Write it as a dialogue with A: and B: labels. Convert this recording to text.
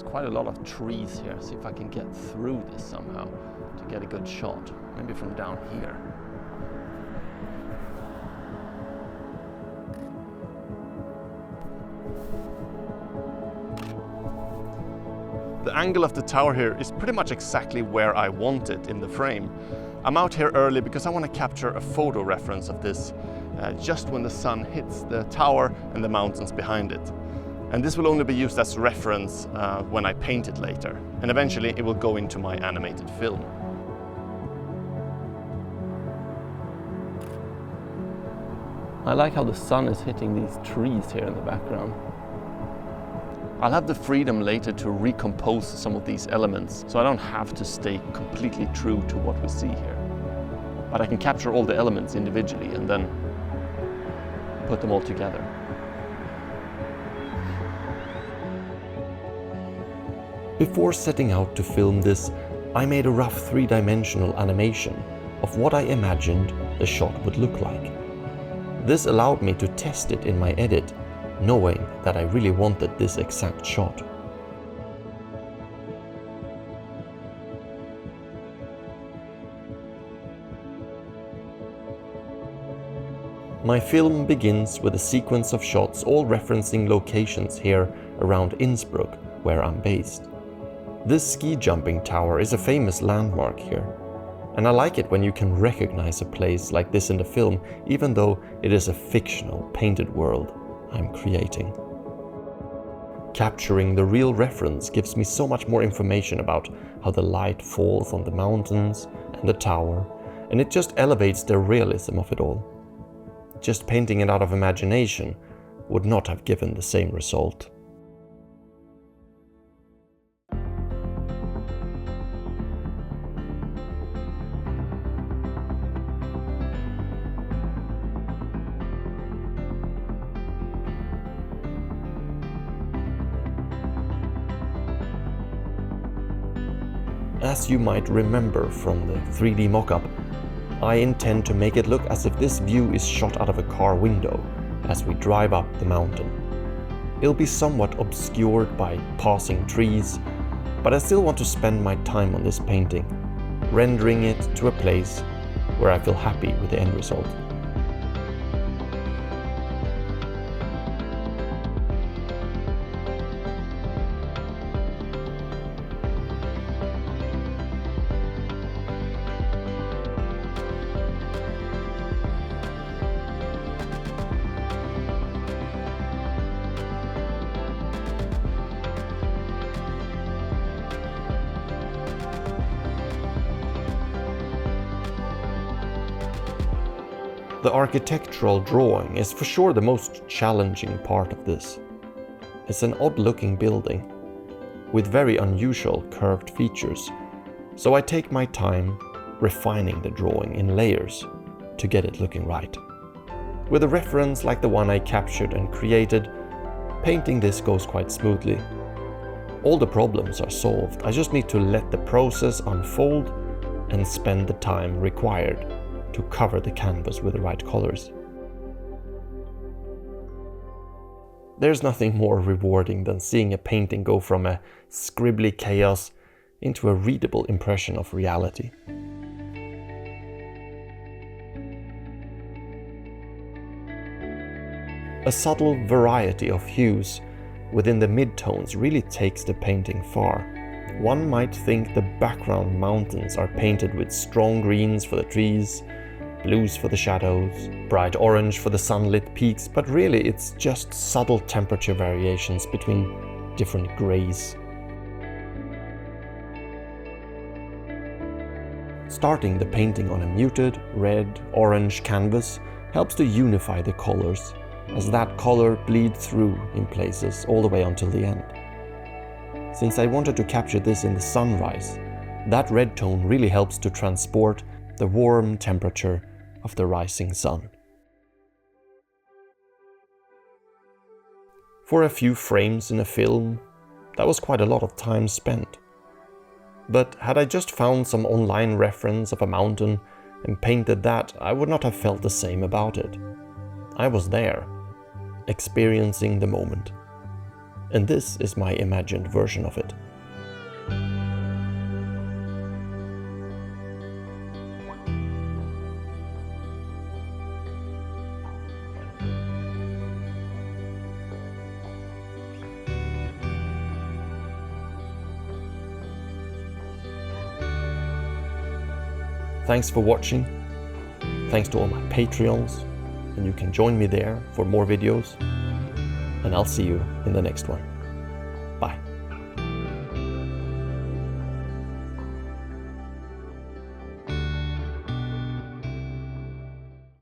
A: There's quite a lot of trees here. See if I can get through this somehow to get a good shot. Maybe from down here. The angle of the tower here is pretty much exactly where I want it in the frame. I'm out here early because I want to capture a photo reference of this just when the sun hits the tower and the mountains behind it. And this will only be used as reference when I paint it later. And eventually it will go into my animated film. I like how the sun is hitting these trees here in the background. I'll have the freedom later to recompose some of these elements, so I don't have to stay completely true to what we see here. But I can capture all the elements individually and then put them all together.
B: Before setting out to film this, I made a rough three-dimensional animation of what I imagined the shot would look like. This allowed me to test it in my edit, knowing that I really wanted this exact shot. My film begins with a sequence of shots all referencing locations here around Innsbruck, where I'm based. This ski jumping tower is a famous landmark here, and I like it when you can recognize a place like this in the film, even though it is a fictional, painted world I'm creating. Capturing the real reference gives me so much more information about how the light falls on the mountains and the tower, and it just elevates the realism of it all. Just painting it out of imagination would not have given the same result. As you might remember from the 3D mockup, I intend to make it look as if this view is shot out of a car window as we drive up the mountain. It'll be somewhat obscured by passing trees, but I still want to spend my time on this painting, rendering it to a place where I feel happy with the end result. The architectural drawing is for sure the most challenging part of this. It's an odd-looking building with very unusual curved features, so I take my time refining the drawing in layers to get it looking right. With a reference like the one I captured and created, painting this goes quite smoothly. All the problems are solved, I just need to let the process unfold and spend the time required to cover the canvas with the right colors. There's nothing more rewarding than seeing a painting go from a scribbly chaos into a readable impression of reality. A subtle variety of hues within the midtones really takes the painting far. One might think the background mountains are painted with strong greens for the trees, blues for the shadows, bright orange for the sunlit peaks, but really it's just subtle temperature variations between different grays. Starting the painting on a muted red-orange canvas helps to unify the colors, as that color bleeds through in places all the way until the end. Since I wanted to capture this in the sunrise, that red tone really helps to transport the warm temperature of the rising sun. For a few frames in a film, that was quite a lot of time spent. But had I just found some online reference of a mountain and painted that, I would not have felt the same about it. I was there, experiencing the moment. and this is my imagined version of it. Thanks for watching. Thanks to all my Patreons, and you can join me there for more videos. And I'll see you in the next one.